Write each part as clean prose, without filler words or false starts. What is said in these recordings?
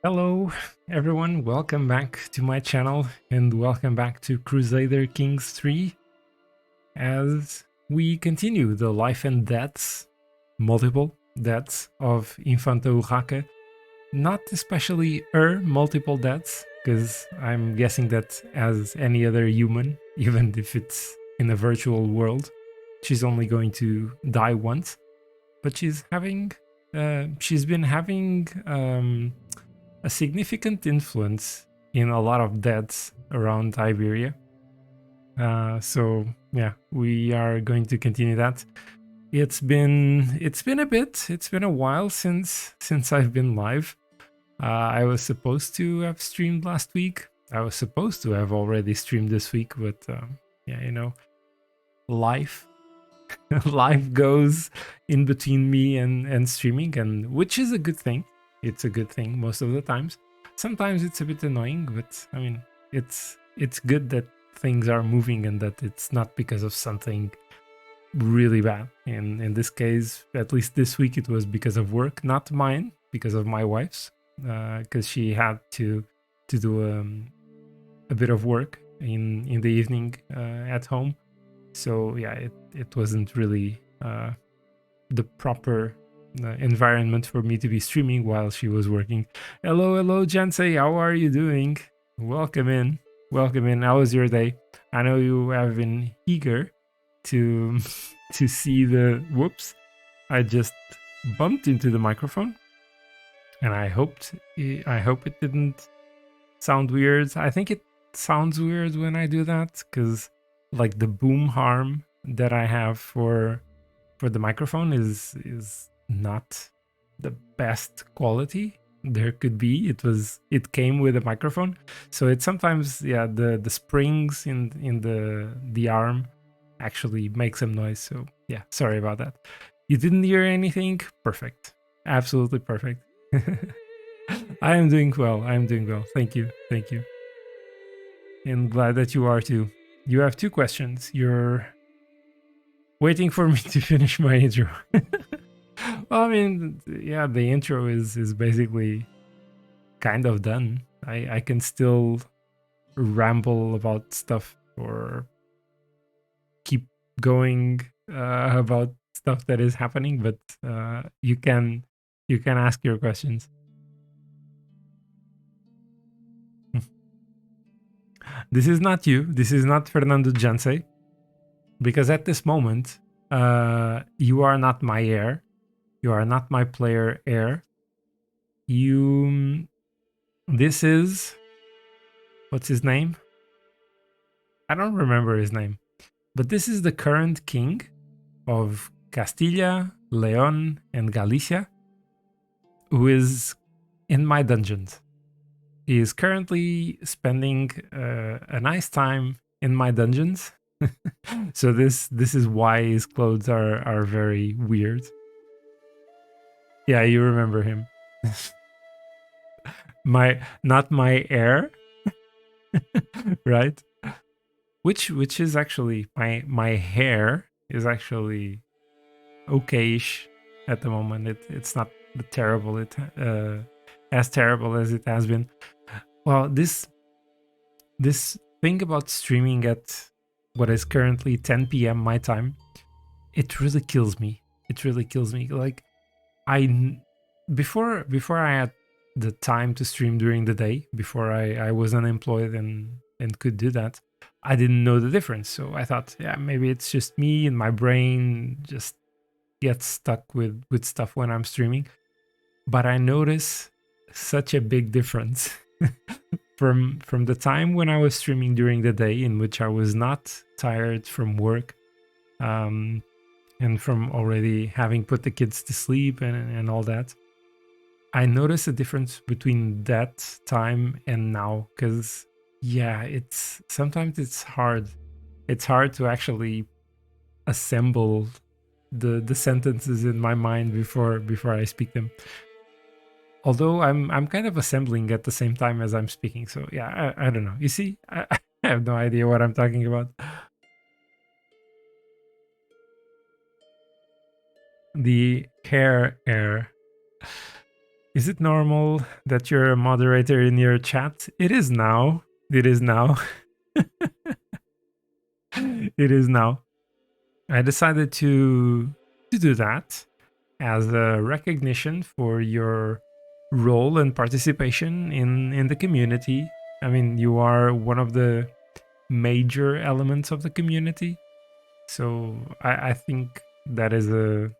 Hello, everyone. Welcome back to my channel and welcome back to Crusader Kings 3 as we continue the life and deaths, multiple deaths of Infanta Urraca. Not especially her multiple deaths, because I'm guessing that as any other human, even if it's in a virtual world, she's only going to die once. But she's been having a significant influence in a lot of deaths around Iberia. So yeah, we are going to continue that. It's been a bit. It's been a while since I've been live. I was supposed to have streamed last week. I was supposed to have already streamed this week, but yeah, life life goes in between me and streaming, and which is a good thing. It's a good thing most of the times. Sometimes it's a bit annoying, but I mean, it's good that things are moving and that it's not because of something really bad. In this case, at least this week, it was because of work, not mine, because of my wife's, because she had to do a bit of work in the evening at home. So yeah, it wasn't really the proper environment for me to be streaming while she was working. Hello, Jensei. How are you doing? Welcome in. Welcome in. How was your day? I know you have been eager to to see the. Whoops! I just bumped into the microphone, and I hope it didn't sound weird. I think it sounds weird when I do that because like the boom harm that I have for the microphone is not the best quality there could be. It came with a microphone, so it sometimes, yeah, the springs in the arm actually make some noise. So yeah, sorry about that. You didn't hear anything? Perfect. Absolutely perfect. I am doing well. I am doing well. Thank you. Thank you. And glad that you are too. You have two questions. You're waiting for me to finish my intro. Well, I mean, yeah, the intro is basically kind of done. I can still ramble about stuff or keep going about stuff that is happening, but you can ask your questions. This is not you. This is not Fernando Janse, because at this moment, you are not my heir. You are not my player heir. You. This is. What's his name? I don't remember his name. But this is the current king of Castilla, Leon, and Galicia, who is in my dungeons. He is currently spending a nice time in my dungeons. So this is why his clothes are very weird. Yeah, you remember him. Not my heir, right? Which is actually my hair is actually okayish at the moment. It's not the terrible as terrible as it has been. Well, this thing about streaming at what is currently 10 p.m. my time, it really kills me. It really kills me. Like I before I had the time to stream during the day, before I was unemployed and could do that, I didn't know the difference. So I thought, yeah, maybe it's just me and my brain just gets stuck with stuff when I'm streaming. But I notice such a big difference from the time when I was streaming during the day, in which I was not tired from work, um, and from already having put the kids to sleep and all that. I notice a difference between that time and now, because yeah, it's sometimes it's hard. It's hard to actually assemble the sentences in my mind before I speak them. Although I'm kind of assembling at the same time as I'm speaking. So yeah, I don't know. You see, I have no idea what I'm talking about. The hair air. Is it normal that you're a moderator in your chat? It is now. It is now. It is now. I decided to do that as a recognition for your role and participation in the community. I mean, you are one of the major elements of the community, so I think that is a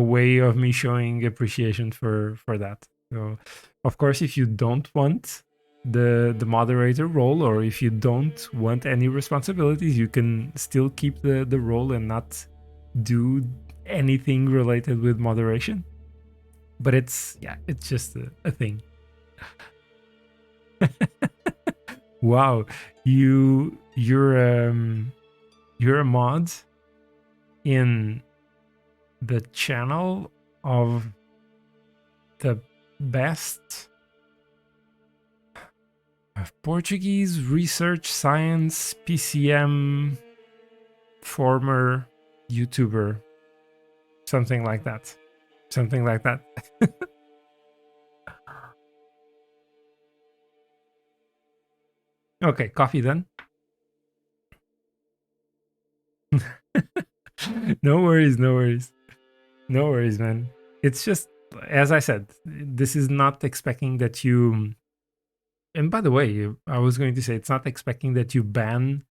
way of me showing appreciation for that. So, of course, if you don't want the moderator role, or if you don't want any responsibilities, you can still keep the role and not do anything related with moderation. But it's just a thing. Wow, you're a mod in the channel of the best Portuguese research science PCM former YouTuber, something like that. Okay, coffee then. No worries, man. It's just, as I said, this is not expecting that you. And by the way, I was going to say, it's not expecting that you ban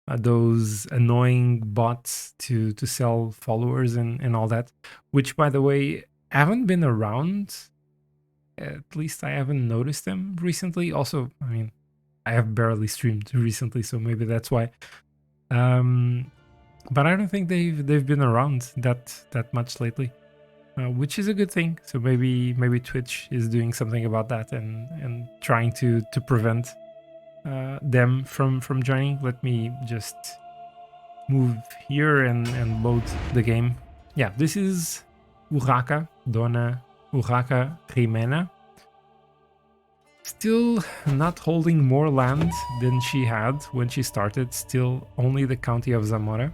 those annoying bots to sell followers and all that, which, by the way, haven't been around. At least I haven't noticed them recently. Also, I mean, I have barely streamed recently, so maybe that's why. But I don't think they've been around that much lately, which is a good thing. So maybe Twitch is doing something about that and trying to prevent them from joining. Let me just move here and load the game. Yeah, this is Urraca, Dona Urraca Jimena. Still not holding more land than she had when she started. Still only the county of Zamora.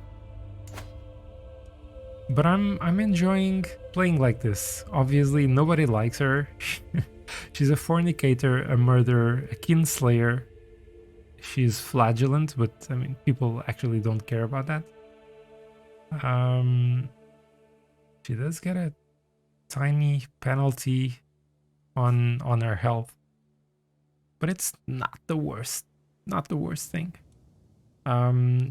But I'm enjoying playing like this. Obviously, nobody likes her. She's a fornicator, a murderer, a kinslayer. She's flagellant, but I mean, people actually don't care about that. She does get a tiny penalty on her health, but it's not the worst. Not the worst thing.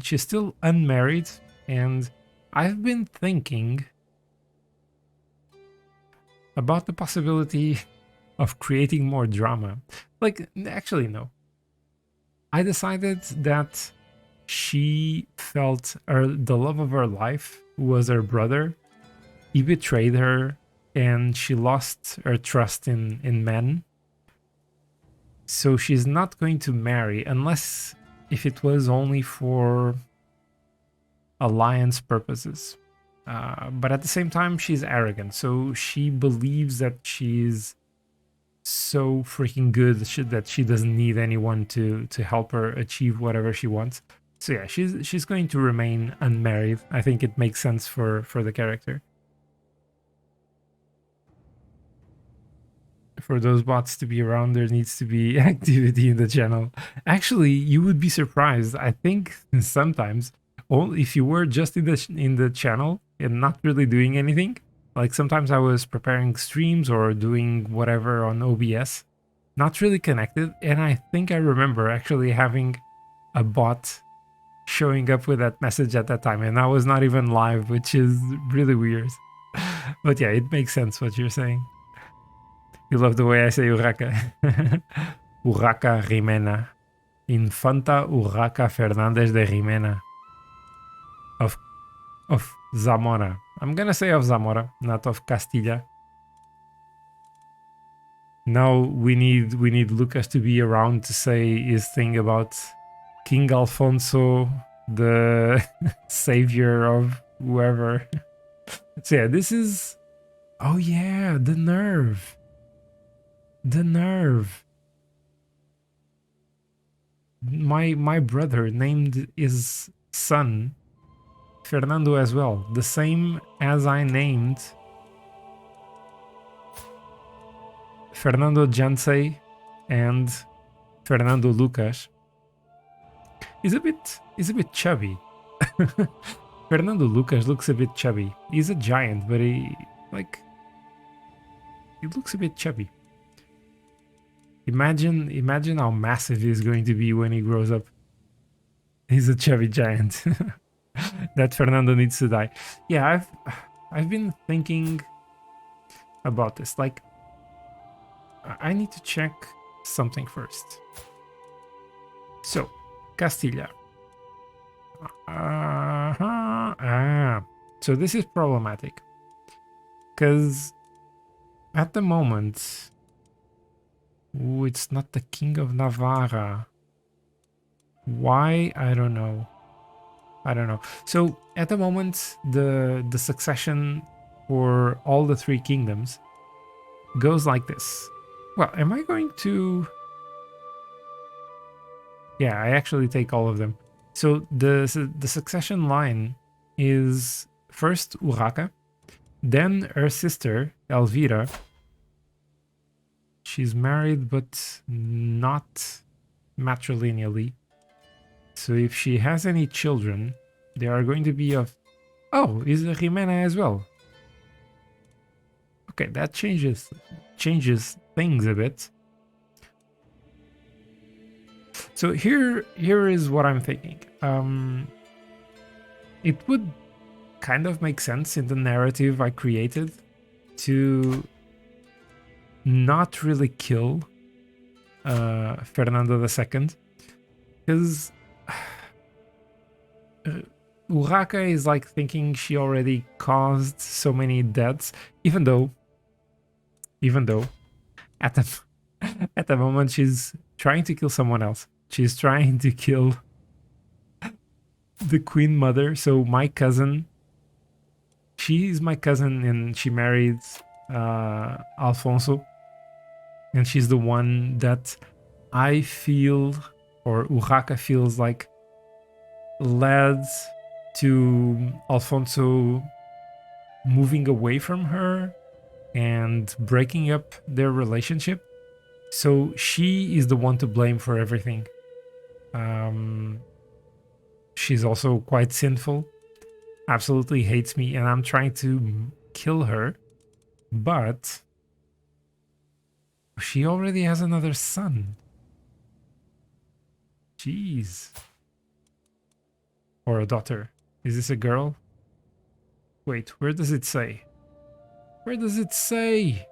She's still unmarried, and I've been thinking about the possibility of creating more drama. Like, actually, no. I decided that she felt the love of her life was her brother. He betrayed her, and she lost her trust in men. So she's not going to marry unless if it was only for alliance purposes. But at the same time, she's arrogant. So she believes that she's so freaking good that she doesn't need anyone to help her achieve whatever she wants. So yeah, she's going to remain unmarried. I think it makes sense for the character. For those bots to be around, there needs to be activity in the channel. Actually, you would be surprised. I think sometimes, if you were just in the channel and not really doing anything, like sometimes I was preparing streams or doing whatever on OBS, not really connected, and I think I remember actually having a bot showing up with that message at that time, and I was not even live, which is really weird. But yeah, it makes sense what you're saying. You love the way I say Urraca. Urraca Jimena. Infanta Urraca Fernández de Jimena. Of Zamora. I'm gonna say of Zamora, not of Castilla. Now we need Lucas to be around to say his thing about King Alfonso, the savior of whoever. So yeah, this is... Oh yeah, the nerve. The nerve. My brother named his son Fernando as well, the same as I named Fernando Janse and Fernando Lucas is a bit chubby. Fernando Lucas looks a bit chubby. He's a giant, but he looks a bit chubby. Imagine how massive he's going to be when he grows up. He's a chubby giant. That Fernando needs to die. Yeah, I've been thinking about this. Like, I need to check something first. So, Castilla. So this is problematic. Because at the moment... Ooh, it's not the King of Navarra. Why? I don't know. So at the moment, the succession for all the three kingdoms goes like this. Well, am I going to... Yeah, I actually take all of them. So the succession line is first Urraca, then her sister Elvira. She's married but not matrilineally. So if she has any children, they are going to be of... Oh, is Jimena as well? Okay, that changes things a bit. So here is what I'm thinking. It would kind of make sense in the narrative I created to not really kill Fernando II, because Urraca is like thinking she already caused so many deaths, even though at the moment she's trying to kill someone else. She's trying to kill the Queen Mother. So my cousin, she's my cousin, and she married Alfonso, and she's the one that I feel, or Urraca feels like, led to Alfonso moving away from her and breaking up their relationship. So she is the one to blame for everything. She's also quite sinful, absolutely hates me, and I'm trying to kill her, but she already has another son. Jeez. Or a daughter. Is this a girl? Wait, where does it say? Where does it say?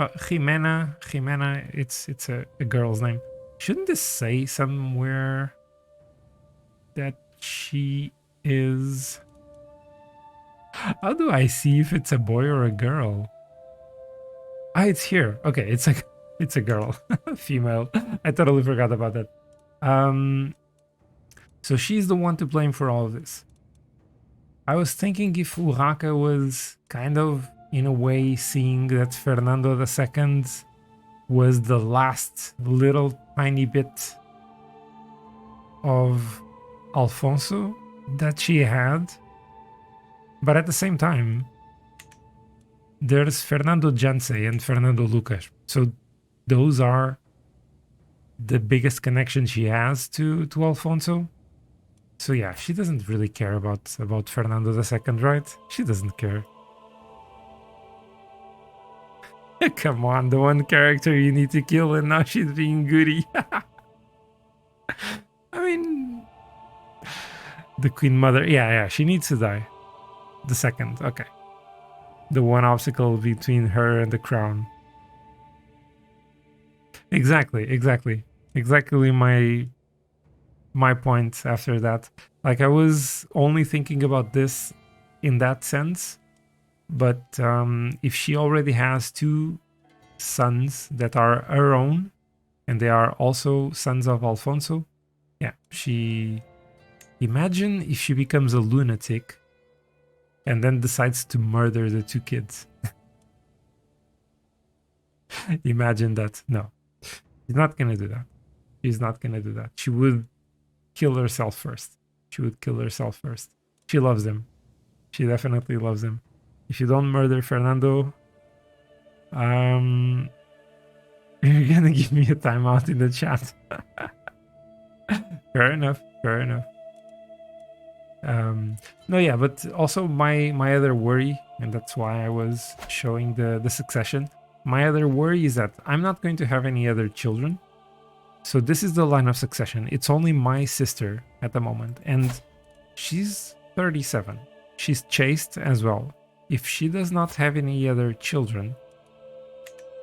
Jimena. Jimena, it's a girl's name. Shouldn't this say somewhere that she is... How do I see if it's a boy or a girl? Ah, it's here. Okay, it's a girl. Female. I totally forgot about that. So she's the one to blame for all of this. I was thinking if Urraca was kind of, in a way, seeing that Fernando II was the last little tiny bit of Alfonso that she had. But at the same time, there's Fernando Janse and Fernando Lucas. So those are the biggest connection she has to Alfonso. So yeah, she doesn't really care about Fernando II, right? She doesn't care. Come on, the one character you need to kill, and now she's being goody. I mean, the Queen Mother, yeah, she needs to die. The second, okay. The one obstacle between her and the crown. Exactly my point after that. Like, I was only thinking about this in that sense, but if she already has two sons that are her own, and they are also sons of Alfonso, yeah, she... Imagine if she becomes a lunatic and then decides to murder the two kids. Imagine that. No, she's not gonna do that. She's not gonna do that. She would kill herself first. She loves him. She definitely loves him. If you don't murder Fernando, You're gonna give me a timeout in the chat. Fair enough. Fair enough. No, yeah, but also my other worry, and that's why I was showing the succession. My other worry is that I'm not going to have any other children. So this is the line of succession. It's only my sister at the moment, and she's 37. She's chaste as well. If she does not have any other children,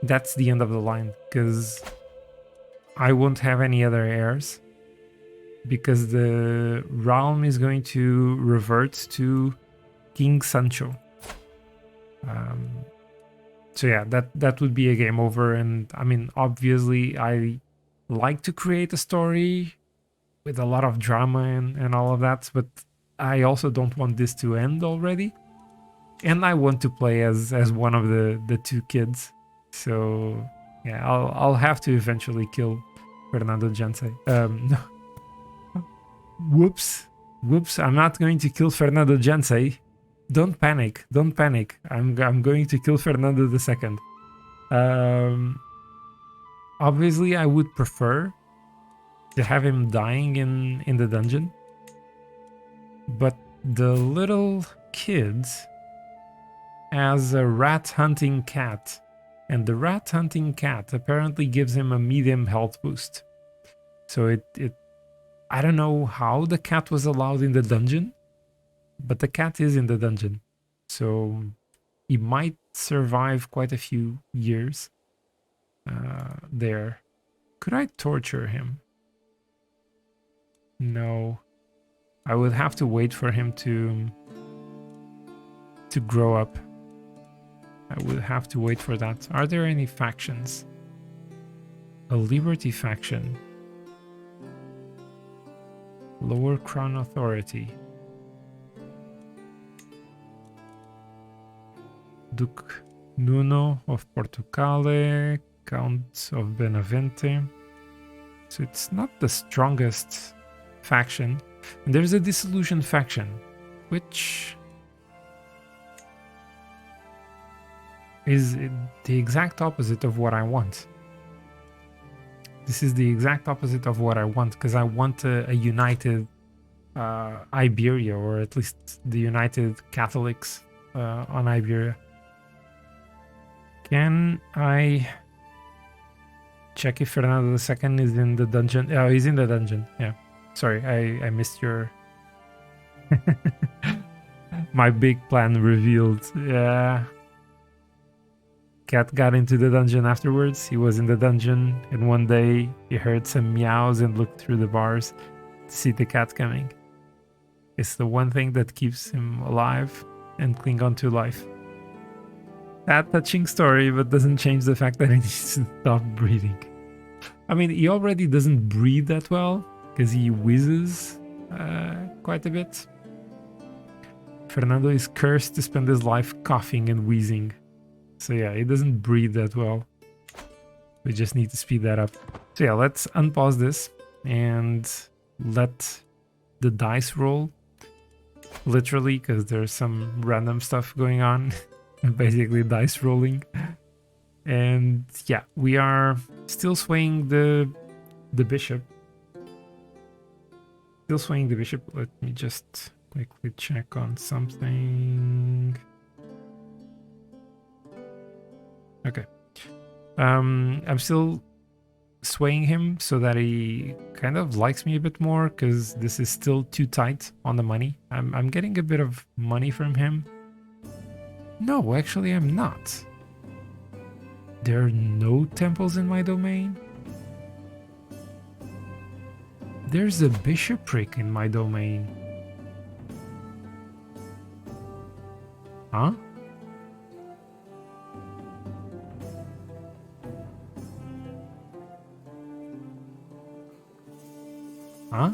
that's the end of the line, because I won't have any other heirs, because the realm is going to revert to King Sancho. So yeah, that would be a game over. And I mean, obviously I like to create a story with a lot of drama and all of that, but I also don't want this to end already. And I want to play as one of the two kids. So yeah, I'll have to eventually kill Fernando Janse. No. Whoops. I'm not going to kill Fernando Janse. Don't panic. I'm going to kill Fernando II. Obviously, I would prefer to have him dying in the dungeon. But the little kid has a rat hunting cat. And the rat hunting cat apparently gives him a medium health boost. So it I don't know how the cat was allowed in the dungeon, but the cat is in the dungeon. So he might survive quite a few years there. Could I torture him? No. I would have to wait for him to grow up. I would have to wait for that. Are there any factions? A Liberty faction. Lower Crown Authority. Duke Nuno of Portugal, Count of Benavente. So it's not the strongest faction. And there's a Dissolution faction, which is the exact opposite of what I want. This is the exact opposite of what I want, because I want a united Iberia, or at least the United Catholics on Iberia. Can I check if Fernando II is in the dungeon? Oh, he's in the dungeon. Yeah. Sorry, I missed your... My big plan revealed. Yeah. Cat got into the dungeon afterwards. He was in the dungeon, and one day he heard some meows and looked through the bars to see the cat coming. It's the one thing that keeps him alive and cling on to life. That touching story, but doesn't change the fact that he needs to stop breathing. I mean, he already doesn't breathe that well, because he wheezes quite a bit. Fernando is cursed to spend his life coughing and wheezing. So yeah, he doesn't breathe that well. We just need to speed that up. So yeah, let's unpause this and let the dice roll. Literally, because there's some random stuff going on. Basically dice rolling. And yeah, we are still swaying the bishop. Still swaying the bishop. Let me just quickly check on something. Okay. I'm still swaying him so that he kind of likes me a bit more, because this is still too tight on the money. I'm getting a bit of money from him. No, actually I'm not. There are no temples in my domain. There's a bishopric in my domain. Huh? Huh?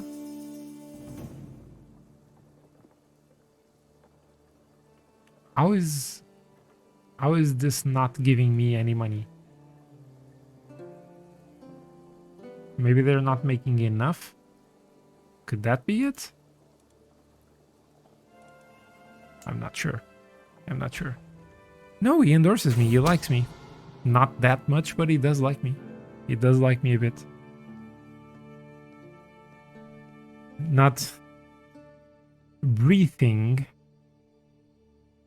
How is this not giving me any money? Maybe they're not making enough? Could that be it? I'm not sure. I'm not sure. No, he endorses me. He likes me. Not that much, but he does like me. He does like me a bit. Not breathing.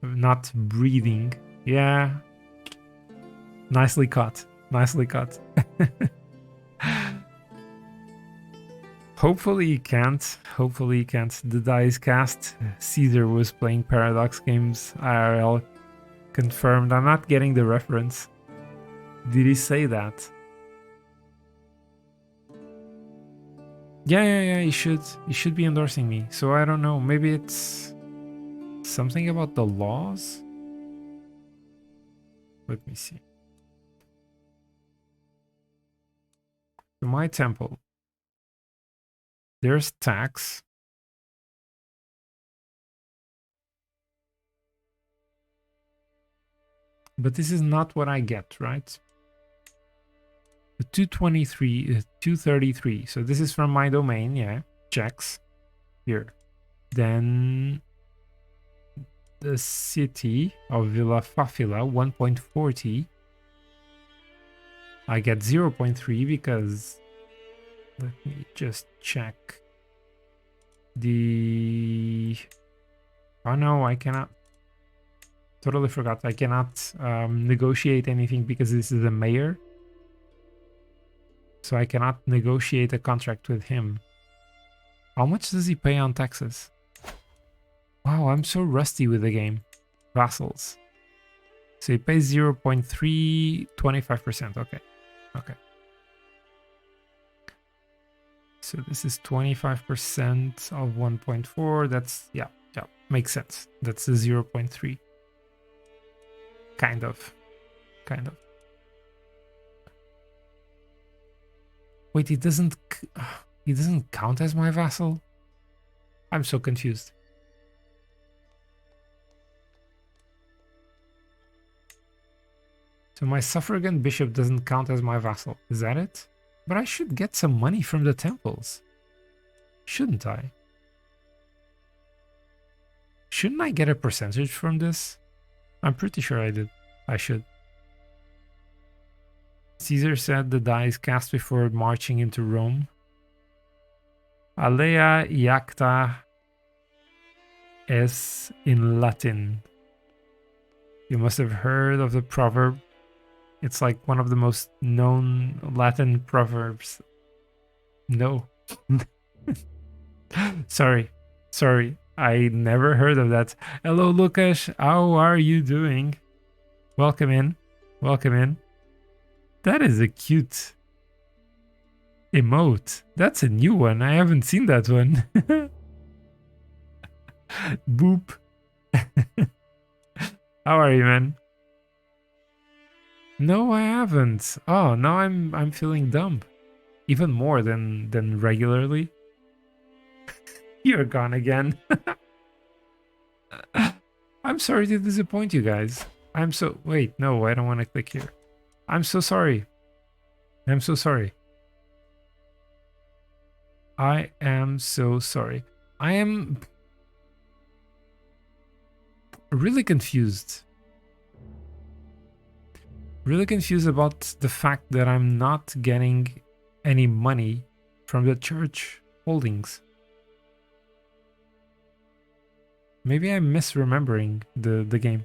Not breathing. Yeah. Nicely caught. Nicely caught. Hopefully he can't. Hopefully he can't. The die is cast. Caesar was playing Paradox games IRL. Confirmed. I'm not getting the reference. Did he say that? Yeah, he should. He should be endorsing me. So I don't know. Maybe it's something about the laws? Let me see. To my temple. There's tax. But this is not what I get, right? The 223 is 233. So this is from my domain, yeah. Checks. Here. Then the city of Villa Fafila, 1.40. I get 0.3 because... Let me just check. The... Oh no, I cannot... Totally forgot. I cannot negotiate anything because this is the mayor. So I cannot negotiate a contract with him. How much does he pay on taxes? Wow, I'm so rusty with the game. Vassals. So he pays 0.3, 25%. Okay. Okay. So this is 25% of 1.4. That's, yeah, makes sense. That's the 0.3. Kind of. Wait, he doesn't count as my vassal? I'm so confused. So my suffragan bishop doesn't count as my vassal. Is that it? But I should get some money from the temples. Shouldn't I? Shouldn't I get a percentage from this? I'm pretty sure I did. I should. Caesar said the die is cast before marching into Rome. Alea iacta es in Latin. You must have heard of the proverb. It's like one of the most known Latin proverbs. No. Sorry. I never heard of that. Hello, Lucas. How are you doing? Welcome in. That is a cute emote. That's a new one. I haven't seen that one. Boop. How are you, man? No, I haven't. Oh, now I'm feeling dumb. Even more than regularly. You're gone again. I'm sorry to disappoint you guys. Wait, no, I don't want to click here. I'm so sorry. I am so sorry. I am really confused. Really confused about the fact that I'm not getting any money from the church holdings. Maybe I'm misremembering the game.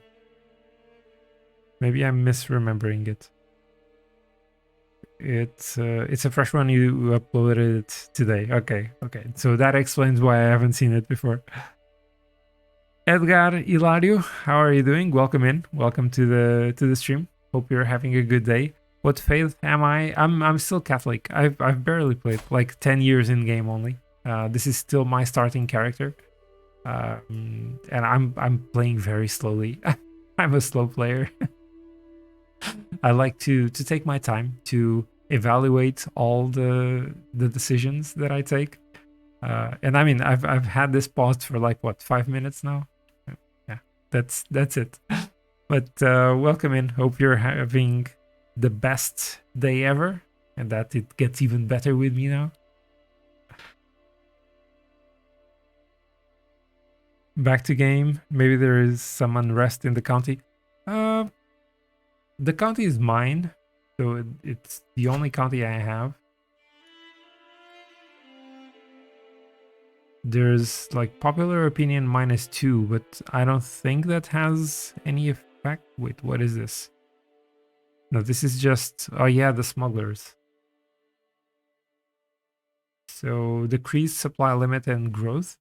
Maybe I'm misremembering it. It's a fresh one. You uploaded it today. Okay. So that explains why I haven't seen it before. Edgar Hilario, how are you doing? Welcome in. Welcome to the stream. Hope you're having a good day. What faith am I? I'm still Catholic. I've barely played, like 10 years in game only. This is still my starting character. And I'm playing very slowly. I'm a slow player. I like to take my time to evaluate all the decisions that I take. And I mean, I've had this paused for like what, 5 minutes now. Yeah, that's it. But welcome in. Hope you're having the best day ever, and that it gets even better with me now. Back to game. Maybe there is some unrest in the county. The county is mine. So it's the only county I have. There's like popular opinion -2, but I don't think that has any effect. Wait, what is this? No, this is just, oh yeah, the smugglers. So decreased supply limit and growth.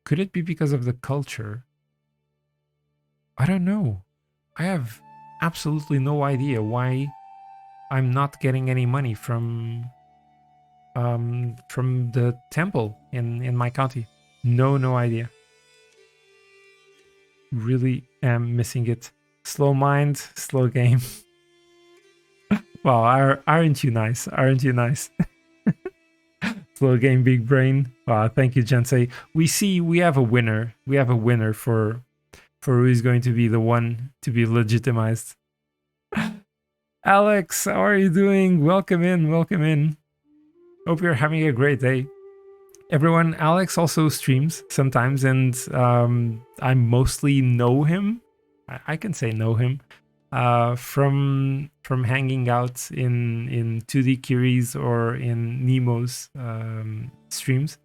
Could it be because of the culture? I don't know. I have absolutely no idea why I'm not getting any money from the temple in my county. No idea. Really am missing it. Slow mind, slow game. Wow, aren't you nice? Aren't you nice? Slow game, big brain. Thank you, Jensei. We have a winner. We have a winner for who is going to be the one to be legitimized. Alex, how are you doing? Welcome in, welcome in. Hope you're having a great day. Everyone, Alex also streams sometimes, and I mostly know him. I can say know him from hanging out in 2D Kiris or in Nemo's streams.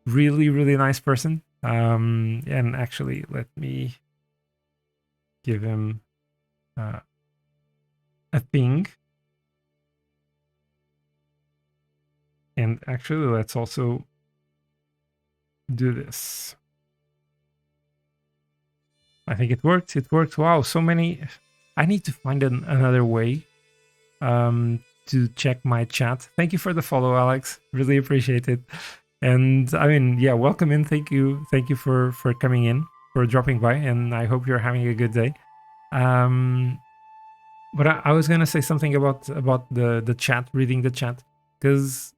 Really nice person. And actually, let me give him a thing. And actually, let's also do this. I think it worked. It worked. Wow, so many. I need to find another way to check my chat. Thank you for the follow, Alex. Really appreciate it. And I mean, yeah, welcome in. Thank you for coming in, for dropping by, and I hope you're having a good day. But I was gonna say something about the chat, reading the chat, because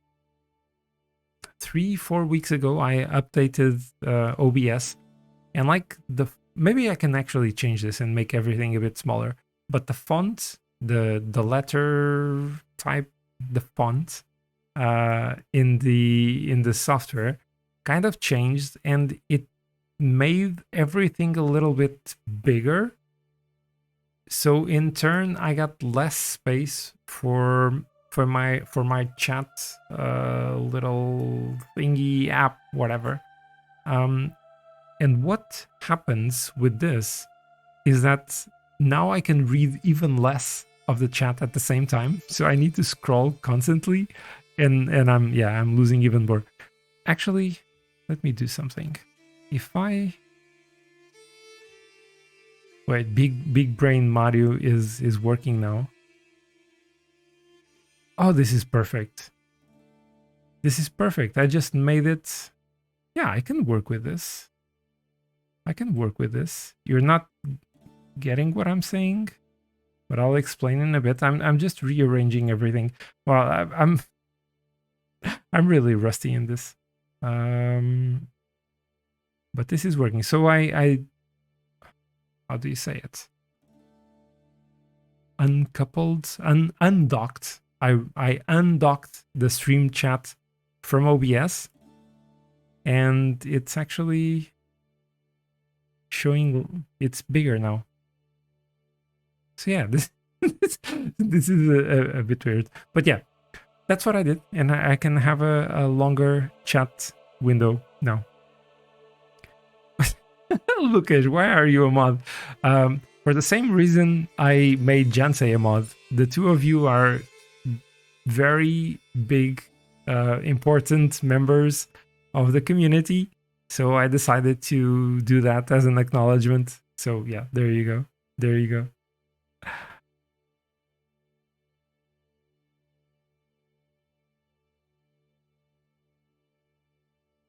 3-4 weeks ago I updated OBS, and like maybe I can actually change this and make everything a bit smaller. But the font, the letter type, the font in the software kind of changed, and it made everything a little bit bigger. So in turn, I got less space for my chat little thingy app, whatever. And what happens with this is that now I can read even less of the chat at the same time. So I need to scroll constantly, and I'm losing even more. Actually, let me do something. If I wait, big brain Mario is working now. Oh, this is perfect. This is perfect. I just made it. Yeah, I can work with this. I can work with this. You're not getting what I'm saying, but I'll explain in a bit. I'm just rearranging everything. Well, I'm really rusty in this. But this is working. So I how do you say it? Uncoupled, undocked. I undocked the stream chat from OBS, and it's actually showing it's bigger now. So yeah, this this is a bit weird, but yeah, that's what I did, and I can have a longer chat window now. Lucas, why are you a mod? For the same reason I made Jansei a mod. The two of you are very big, important members of the community, so I decided to do that as an acknowledgement. So yeah, there you go. There you go.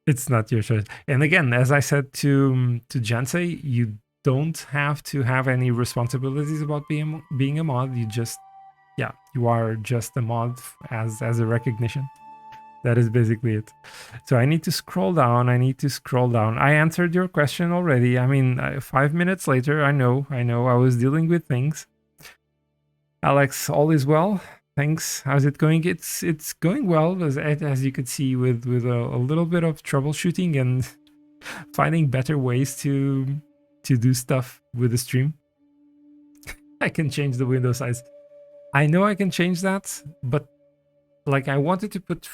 It's not your choice. And again, as I said to Jansei, you don't have to have any responsibilities about being a mod. You just, yeah, you are just a mod as a recognition. That is basically it. So I need to scroll down. I answered your question already. I mean, 5 minutes later, I know. I was dealing with things. Alex, all is well. Thanks. How's it going? It's going well, as you could see, with a little bit of troubleshooting and finding better ways to do stuff. with the stream. I can change the window size. I know I can change that, but like I wanted to put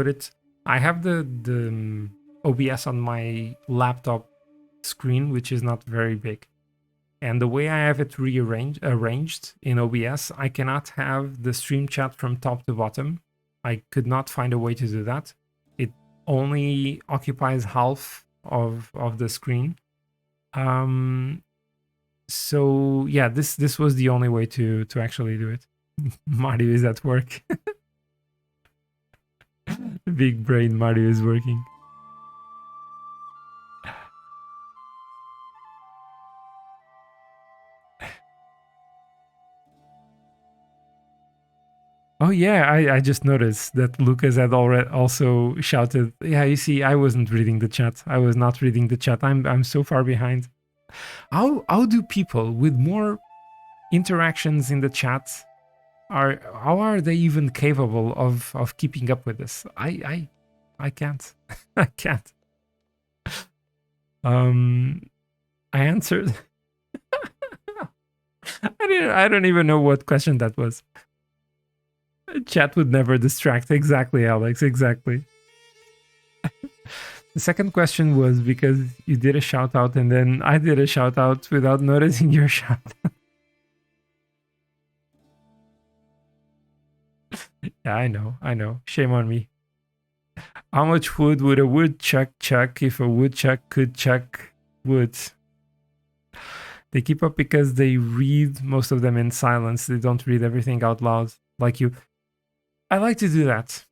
it. I have the OBS on my laptop screen, which is not very big, and the way I have it arranged in OBS, I cannot have the stream chat from top to bottom. I could not find a way to do that. It only occupies half of the screen. So yeah, this was the only way to actually do it. Mario is at work. Big brain Mario is working. Oh yeah, I just noticed that Lucas had already also shouted. Yeah, you see, I wasn't reading the chat. I was not reading the chat. I'm so far behind. How do people with more interactions in the chat how are they even capable of keeping up with this? I can't. I can't. I answered. I don't even know what question that was. Chat would never distract. Exactly, Alex. Exactly. The second question was because you did a shout out and then I did a shout out without noticing your shout out. Yeah, I know. Shame on me. How much wood would a woodchuck chuck if a woodchuck could chuck wood? They keep up because they read most of them in silence. They don't read everything out loud like you. I like to do that.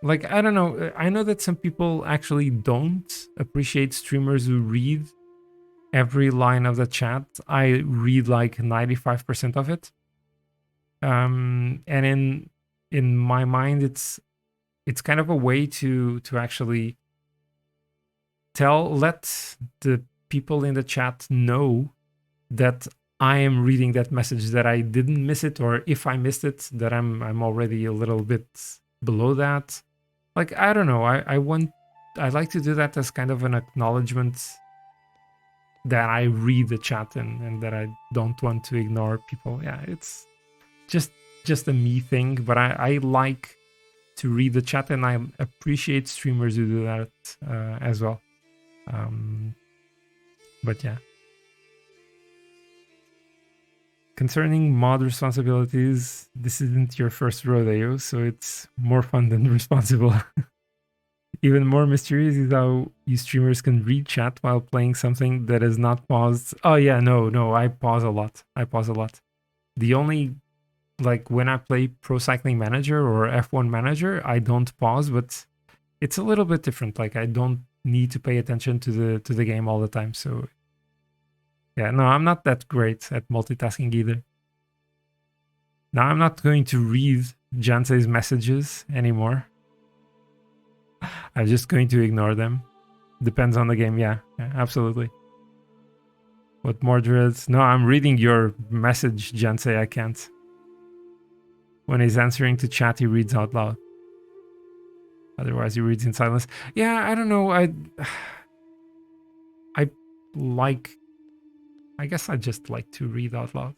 Like, I don't know. I know that some people actually don't appreciate streamers who read every line of the chat. I read like 95% of it. And in my mind, it's kind of a way to actually let the people in the chat know that I am reading that message, that I didn't miss it, or if I missed it, that I'm already a little bit below that. Like, I don't know. I like to do that as kind of an acknowledgement that I read the chat and that I don't want to ignore people. Yeah, it's just a me thing, but I like to read the chat and I appreciate streamers who do that as well. But yeah. Concerning mod responsibilities, this isn't your first rodeo, so it's more fun than responsible. Even more mysterious is how you streamers can read chat while playing something that is not paused. Oh yeah, no, I pause a lot. The only, like when I play Pro Cycling Manager or F1 Manager, I don't pause, but it's a little bit different. Like I don't need to pay attention to the game all the time, so yeah, no, I'm not that great at multitasking either. Now I'm not going to read Jansei's messages anymore. I'm just going to ignore them. Depends on the game, yeah absolutely. What more dreads? No, I'm reading your message, Jansei. I can't. When he's answering to chat, he reads out loud. Otherwise, he reads in silence. Yeah, I don't know. I guess I just like to read out loud.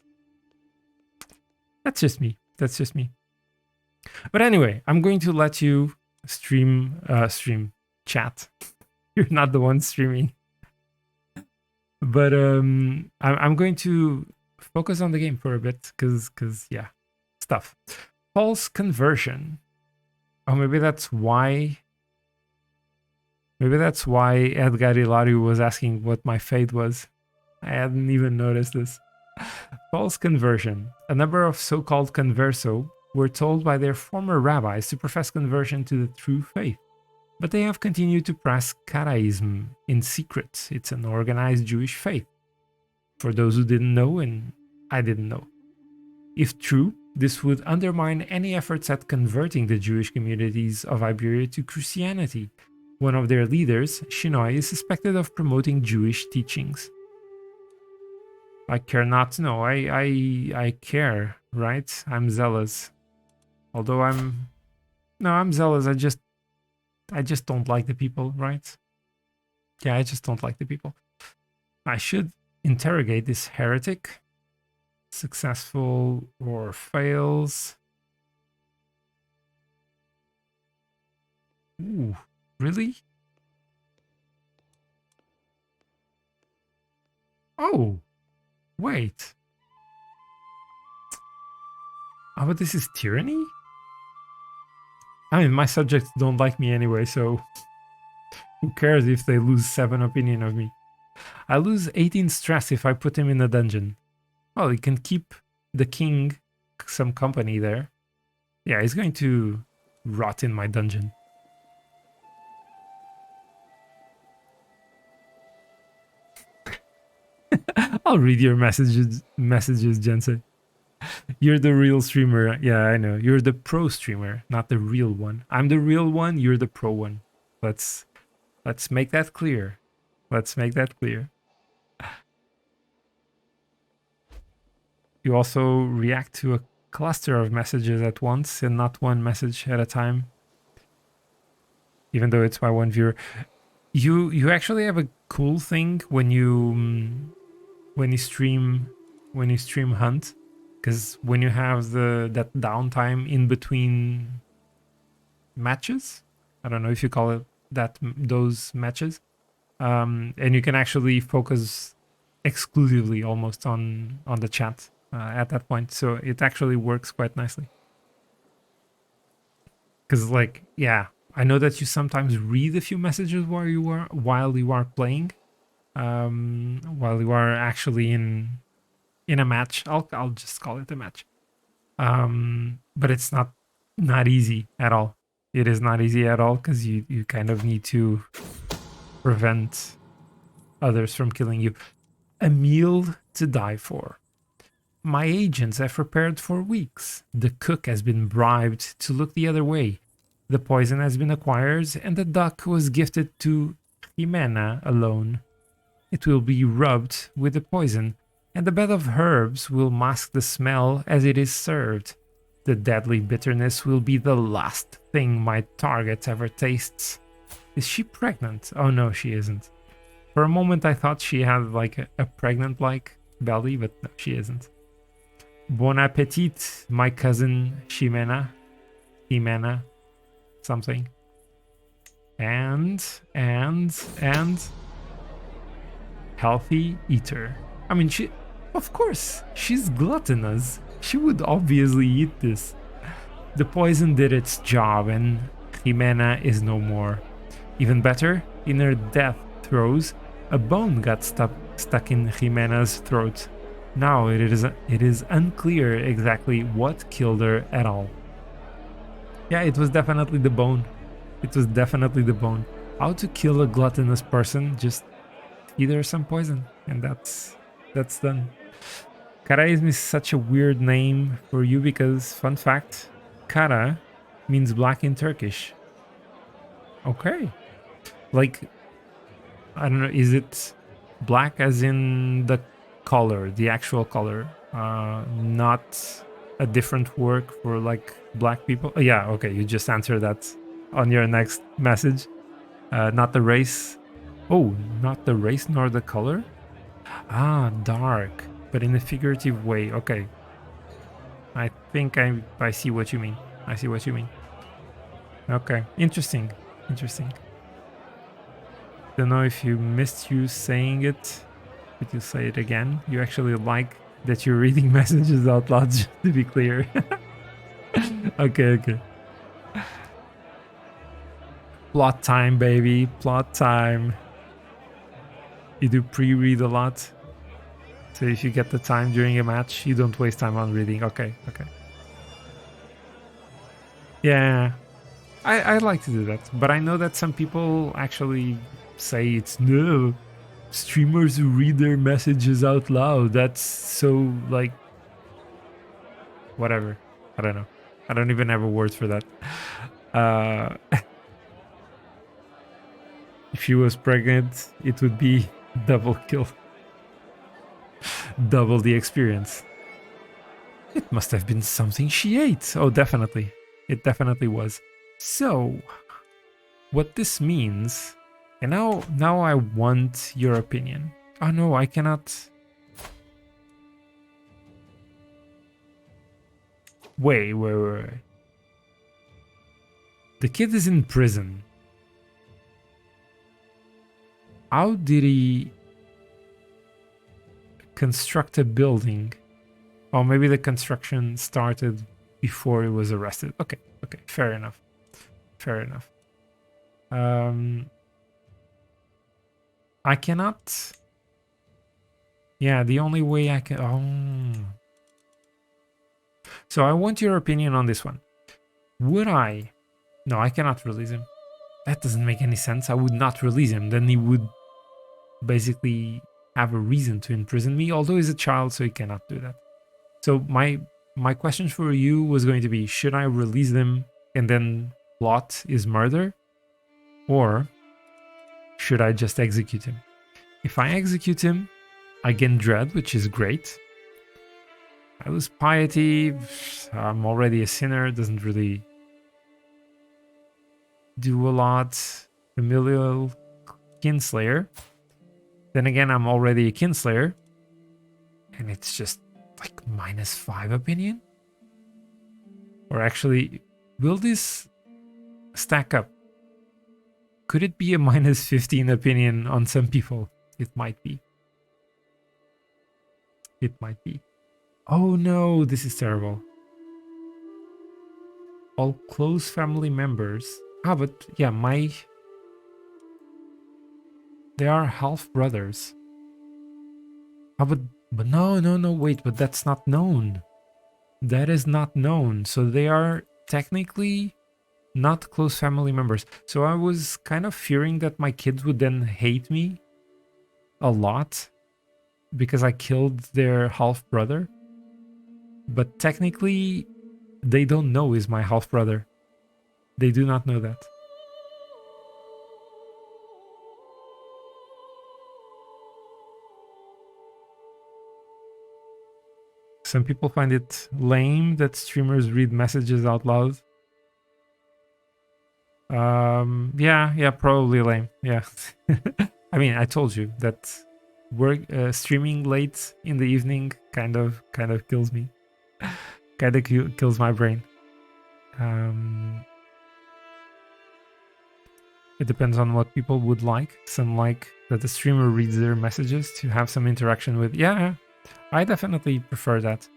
That's just me. But anyway, I'm going to let you stream chat. You're not the one streaming. But I'm going to focus on the game for a bit because yeah, stuff. False conversion. Oh, maybe that's why Edgar Hilario was asking what my fate was. I hadn't even noticed this. False conversion. A number of so-called converso were told by their former rabbis to profess conversion to the true faith. But they have continued to practice Karaism in secret. It's an organized Jewish faith. For those who didn't know, and I didn't know. If true, this would undermine any efforts at converting the Jewish communities of Iberia to Christianity. One of their leaders, Shinoi, is suspected of promoting Jewish teachings. I care not. No, I care, right? I'm zealous. Although I'm zealous. I just don't like the people, right? Yeah, I just don't like the people. I should interrogate this heretic. Successful or fails. Ooh, really? Oh, wait. Oh, but this is tyranny? I mean, my subjects don't like me anyway, so who cares if they lose 7 opinion of me? I lose 18 stress if I put him in a dungeon. Well, he can keep the king some company there. Yeah, he's going to rot in my dungeon. I'll read your messages, Jensen. You're the real streamer. Yeah, I know. You're the pro streamer, not the real one. I'm the real one, you're the pro one. Let's make that clear. Let's make that clear. You also react to a cluster of messages at once and not one message at a time. Even though it's by one viewer. You actually have a cool thing when you stream Hunt, because when you have that downtime in between matches, I don't know if you call it that, those matches, and you can actually focus exclusively almost on the chat at that point, so it actually works quite nicely. Because, like, yeah, I know that you sometimes read a few messages while you are playing, while you are actually in a match. I'll just call it a match. But it's not easy at all. It is not easy at all, because you kind of need to prevent others from killing you. A meal to die for. My agents have prepared for weeks. The cook has been bribed to look the other way. The poison has been acquired, and the duck was gifted to Jimena alone. It will be rubbed with the poison, and the bed of herbs will mask the smell as it is served. The deadly bitterness will be the last thing my target ever tastes. Is she pregnant? Oh no, she isn't. For a moment I thought she had like a pregnant-like belly, but no, she isn't. Bon appetit, my cousin Jimena. Something. And healthy eater. I mean, of course, she's gluttonous. She would obviously eat this. The poison did its job and Jimena is no more. Even better, in her death throes, a bone got stuck in Jimena's throat. Now it is unclear exactly what killed her at all. Yeah, it was definitely the bone. It was definitely the bone. How to kill a gluttonous person? Just feed her some poison, and that's done. Kara is such a weird name for you because, fun fact, Kara means black in Turkish. Okay. Like, I don't know, is it black as in the color, the actual color, not a different word for like black people? Yeah, okay, you just answered that on your next message. Not the race. Oh, not the race nor the color? Ah, dark, but in a figurative way. Okay. I think I see what you mean. I see what you mean. Okay, interesting. Interesting. Don't know if you missed you saying it, but you say it again. You actually like that you're reading messages out loud, just to be clear. Okay. Plot time, baby. Plot time. You do pre-read a lot. So if you get the time during a match, you don't waste time on reading. Okay. Yeah. I like to do that. But I know that some people actually say it's no. Streamers who read their messages out loud. That's so like... Whatever. I don't know. I don't even have a word for that. If she was pregnant, it would be double kill. Double the experience. It must have been something she ate. Oh, definitely. It definitely was. So, what this means... And now I want your opinion. Oh no, I cannot. Wait. The kid is in prison. How did he construct a building? Or maybe the construction started before he was arrested. Okay, fair enough. I cannot. Yeah, the only way I can. Oh. So I want your opinion on this one. Would I? No, I cannot release him. That doesn't make any sense. I would not release him. Then he would basically have a reason to imprison me, although he's a child, so he cannot do that. So my question for you was going to be, should I release them and then plot his murder? Or should I just execute him? If I execute him, I gain dread, which is great. I lose piety. I'm already a sinner. Doesn't really do a lot. Familial kinslayer. Then again, I'm already a kinslayer. And it's just like -5 opinion? Or actually, will this stack up? Could it be a -15 opinion on some people? It might be. It might be. Oh no, this is terrible. All close family members. Ah, but yeah, they are half brothers. Ah, but no, wait, but that's not known. That is not known. So they are technically not close family members. So I was kind of fearing that my kids would then hate me a lot because I killed their half brother. But technically, they don't know he's my half brother. They do not know that. Some people find it lame that streamers read messages out loud. Yeah, probably lame. Yeah. I mean, I told you that streaming late in the evening kind of kills me. Kind of kills my brain. It depends on what people would like. Some like that the streamer reads their messages to have some interaction with. Yeah, I definitely prefer that.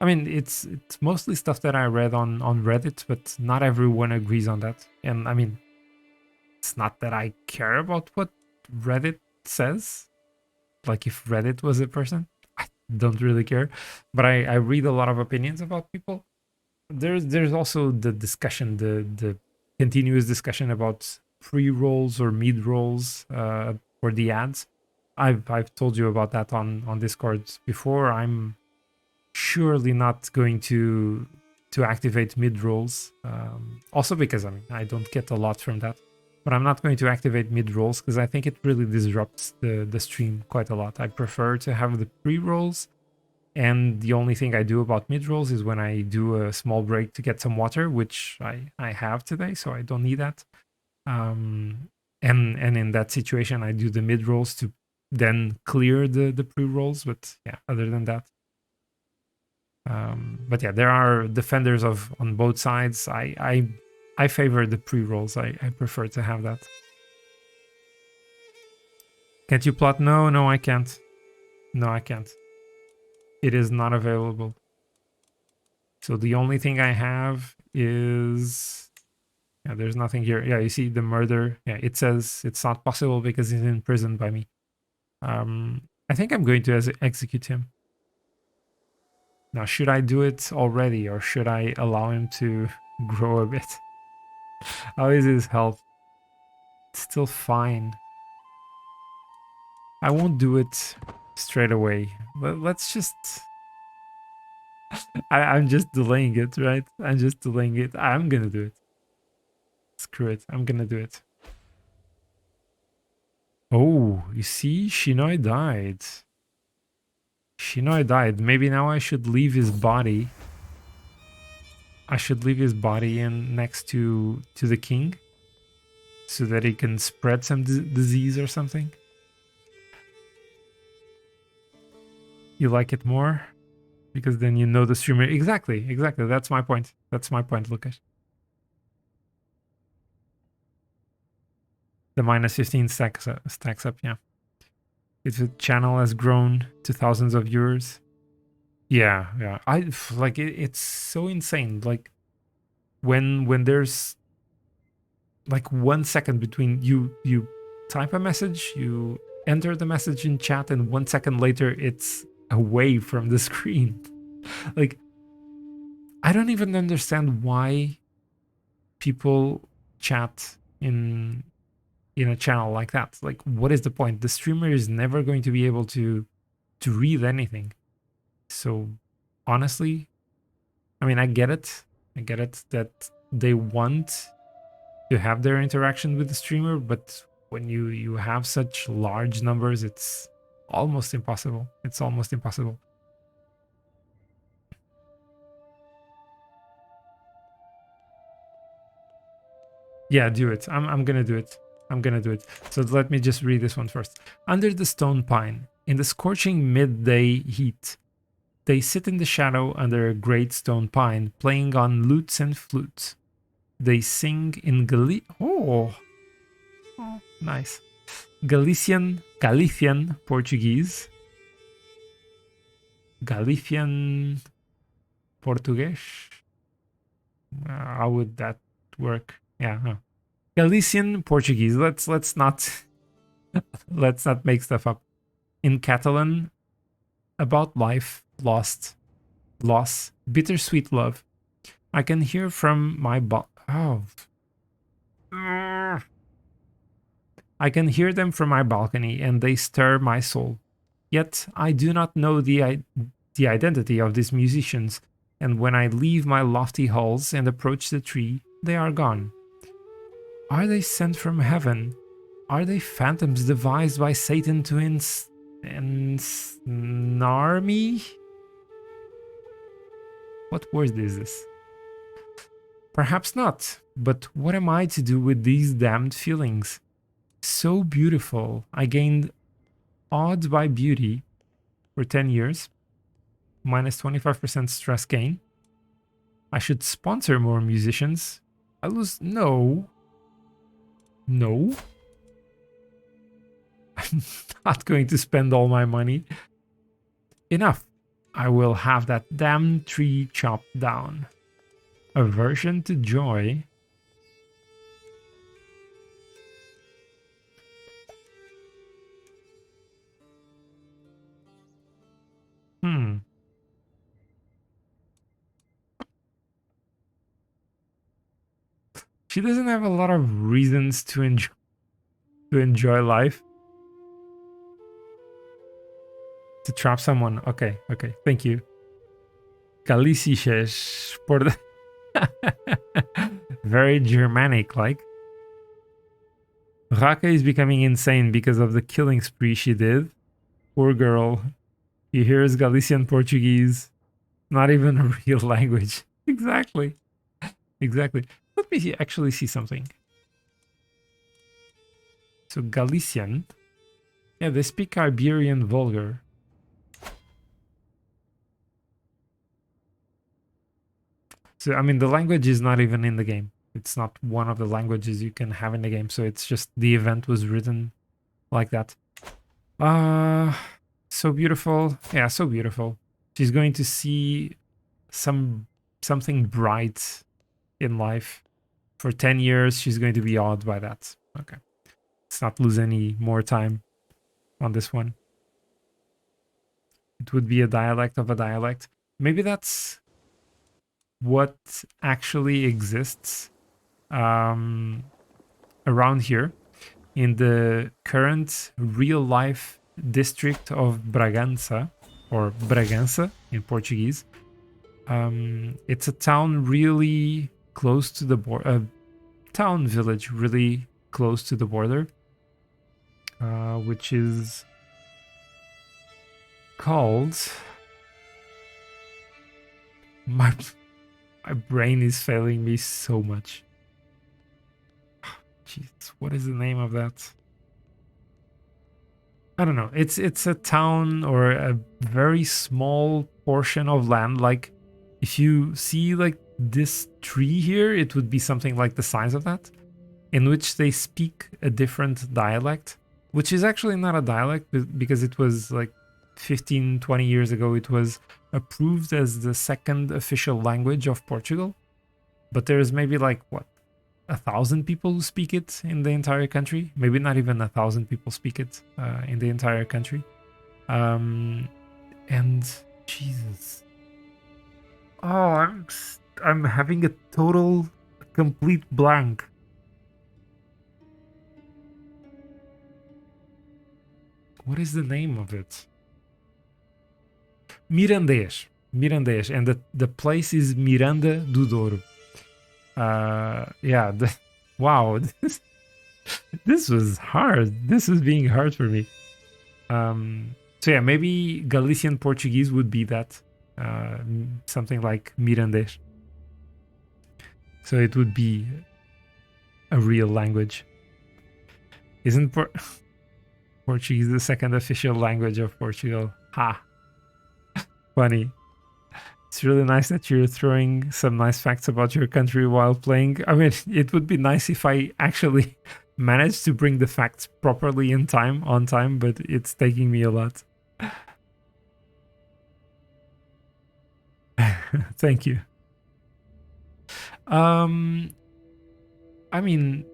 I mean, it's mostly stuff that I read on Reddit, but not everyone agrees on that. And I mean, it's not that I care about what Reddit says. Like if Reddit was a person, I don't really care. But I read a lot of opinions about people. There's also the discussion, the continuous discussion about pre-rolls or mid-rolls for the ads. I've told you about that on Discord before. I'm surely not going to activate mid-rolls. Also because I don't get a lot from that. But I'm not going to activate mid-rolls because I think it really disrupts the stream quite a lot. I prefer to have the pre-rolls, and the only thing I do about mid-rolls is when I do a small break to get some water, which I have today, so I don't need that. And in that situation, I do the mid-rolls to then clear the pre-rolls, but yeah, other than that. But yeah, there are defenders on both sides. I favor the pre-rolls. I prefer to have that. Can't you plot? No, I can't. No, I can't. It is not available. So the only thing I have is... Yeah, there's nothing here. Yeah, you see the murder. Yeah, it says it's not possible because he's in prison by me. I think I'm going to execute him. Now, should I do it already or should I allow him to grow a bit? How is his health? It's still fine. I won't do it straight away, but let's just... I'm just delaying it, right? I'm just delaying it. I'm gonna do it. Screw it. I'm gonna do it. Oh, you see? Shinoi died. Shinoi died. Maybe now I should leave his body. I should leave his body in next to the king, so that he can spread some disease or something. You like it more because then you know the streamer. Exactly. That's my point. Lucas. The minus 15 stacks up, yeah. If the channel has grown to thousands of viewers. Yeah. I like it's so insane. Like when there's like 1 second between you type a message, you enter the message in chat, and 1 second later it's away from the screen. Like, I don't even understand why people chat in a channel like that. Like, what is the point? The streamer is never going to be able to read anything. So honestly, I mean, I get it that they want to have their interaction with the streamer, but when you have such large numbers, it's almost impossible. Yeah, do it. I'm gonna do it. So let me just read this one first. Under the stone pine, in the scorching midday heat, they sit in the shadow under a great stone pine, playing on lutes and flutes. They sing in oh, nice. Galician Portuguese. Galician Portuguese. How would that work? Yeah, no. Galician Portuguese. Let's not make stuff up. In Catalan, about life, loss, bittersweet love. I can hear from my I can hear them from my balcony, and they stir my soul. Yet I do not know the identity of these musicians, and when I leave my lofty halls and approach the tree, they are gone. Are they sent from heaven? Are they phantoms devised by Satan to ensnare me? What word is this? Perhaps not, but what am I to do with these damned feelings? So beautiful, I gained awed by beauty for 10 years, minus 25% stress gain. I should sponsor more musicians. I lose. No. I'm not going to spend all my money. Enough. I will have that damn tree chopped down. Aversion to joy. She doesn't have a lot of reasons to enjoy life. To trap someone. Okay. Thank you. Galiciches por the very Germanic like. Urraca is becoming insane because of the killing spree she did. Poor girl. He hears Galician Portuguese. Not even a real language. Exactly. Let me actually see something. So Galician. Yeah, they speak Iberian vulgar. So, I mean, the language is not even in the game. It's not one of the languages you can have in the game. So it's just the event was written like that. So beautiful. Yeah, so beautiful. She's going to see something bright in life. For 10 years, she's going to be awed by that. Okay. Let's not lose any more time on this one. It would be a dialect of a dialect. Maybe that's what actually exists around here in the current real life district of Bragança, or Bragança in Portuguese. It's a town really close to the border, village really close to the border, which is called... My brain is failing me so much. Jeez, what is the name of that? I don't know. It's a town or a very small portion of land. Like if you see like this tree here, it would be something like the size of that, in which they speak a different dialect, which is actually not a dialect because it was like 15, 20 years ago, it was approved as the second official language of Portugal. But there's maybe like what, 1,000 people who speak it in the entire country. Maybe not even 1,000 people speak it in the entire country. And Jesus, oh, I'm having a total, complete blank. What is the name of it? Mirandês. Mirandês, and the place is Miranda do Douro. Yeah, wow, this was hard. This is being hard for me. So yeah, maybe Galician Portuguese would be that. Something like Mirandês. So it would be a real language. Isn't Portuguese the second official language of Portugal? Ha! Funny. It's really nice that you're throwing some nice facts about your country while playing. I mean, it would be nice if I actually managed to bring the facts properly on time, but it's taking me a lot. Thank you. I mean,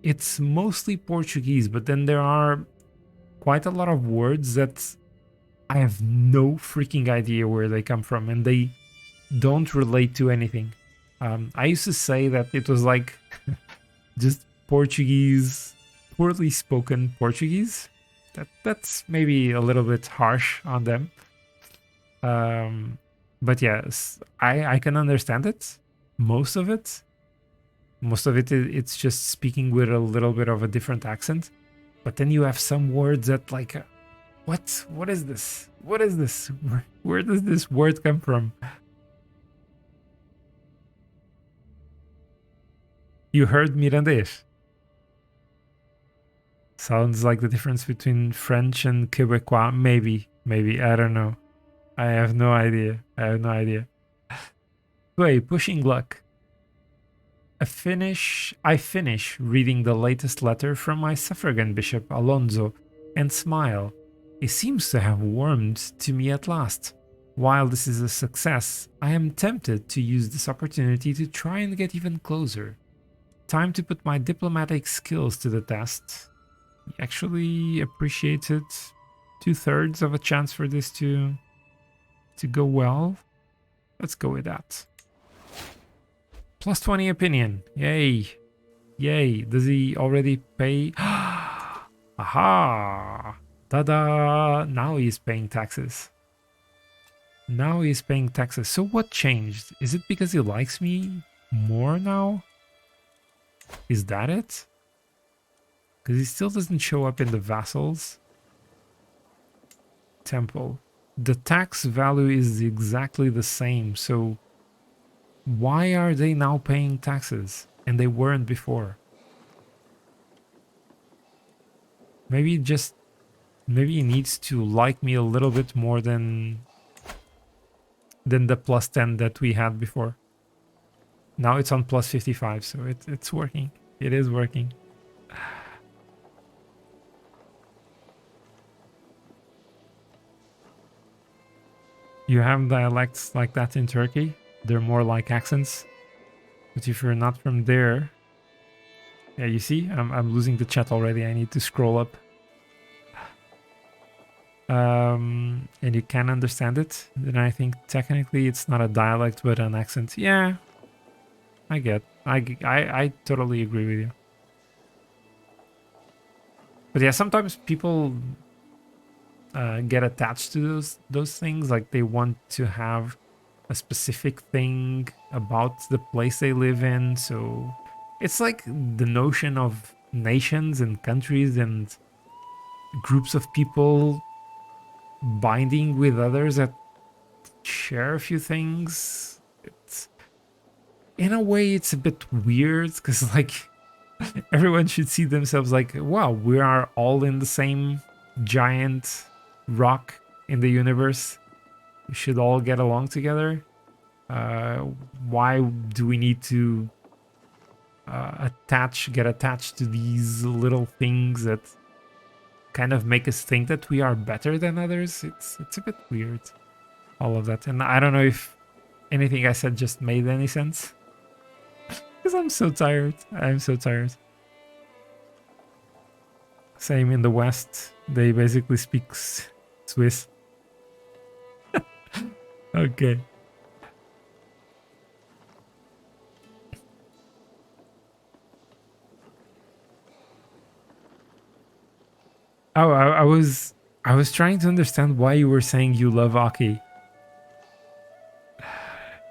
it's mostly Portuguese, but then there are quite a lot of words that I have no freaking idea where they come from, and they don't relate to anything. I used to say that it was like just Portuguese, poorly spoken Portuguese. That's maybe a little bit harsh on them. But yes, I can understand it. Most of it, it's just speaking with a little bit of a different accent. But then you have some words that like, what is this? What is this? Where does this word come from? You heard Mirandês. Sounds like the difference between French and Quebecois. Maybe, I don't know. I have no idea. Wait, pushing luck. I finish reading the latest letter from my suffragan bishop Alonso and smile. It seems to have warmed to me at last. While this is a success, I am tempted to use this opportunity to try and get even closer. Time to put my diplomatic skills to the test. He actually appreciated 2/3 of a chance for this to go well. Let's go with that. Plus 20 opinion. Yay. Yay. Does he already pay? Aha. Ta-da. Now he's paying taxes. So what changed? Is it because he likes me more now? Is that it? Because he still doesn't show up in the vassals. Temple. The tax value is exactly the same, so why are they now paying taxes and they weren't before? Maybe he needs to like me a little bit more than the plus 10 that we had before. Now it's on plus 55, so it's working. It is working. You have dialects like that in Turkey. They're more like accents. But if you're not from there... Yeah, you see? I'm losing the chat already. I need to scroll up. And you can understand it. Then I think technically it's not a dialect but an accent. Yeah, I totally agree with you. But yeah, sometimes people get attached to those things. Like they want to have a specific thing about the place they live in. So it's like the notion of nations and countries and groups of people binding with others that share a few things. It's, in a way, it's a bit weird because like everyone should see themselves like, wow, we are all in the same giant rock in the universe. We should all get along together. Why do we need to get attached to these little things that kind of make us think that we are better than others? It's a bit weird, all of that. And I don't know if anything I said just made any sense. Because I'm so tired. I'm so tired. Same in the West. They basically speak Swiss. Okay. Oh, I was trying to understand why you were saying you love hockey.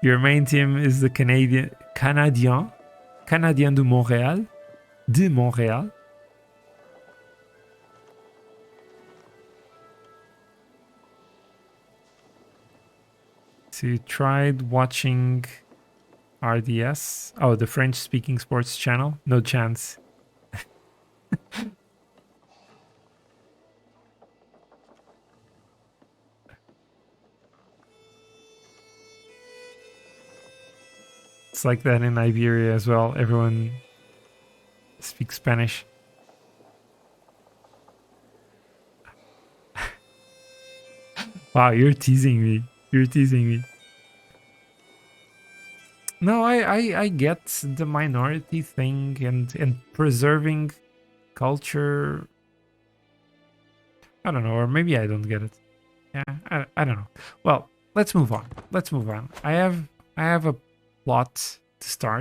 Your main team is the Canadien de Montréal. De Montréal. So you tried watching RDS? Oh, the French-speaking sports channel? No chance. It's like that in Iberia as well. Everyone speaks Spanish. Wow, you're teasing me. You're teasing me. No, I get the minority thing and preserving culture. I don't know, or maybe I don't get it. Yeah, I don't know. Well, let's move on. Let's move on. I have a plot to start.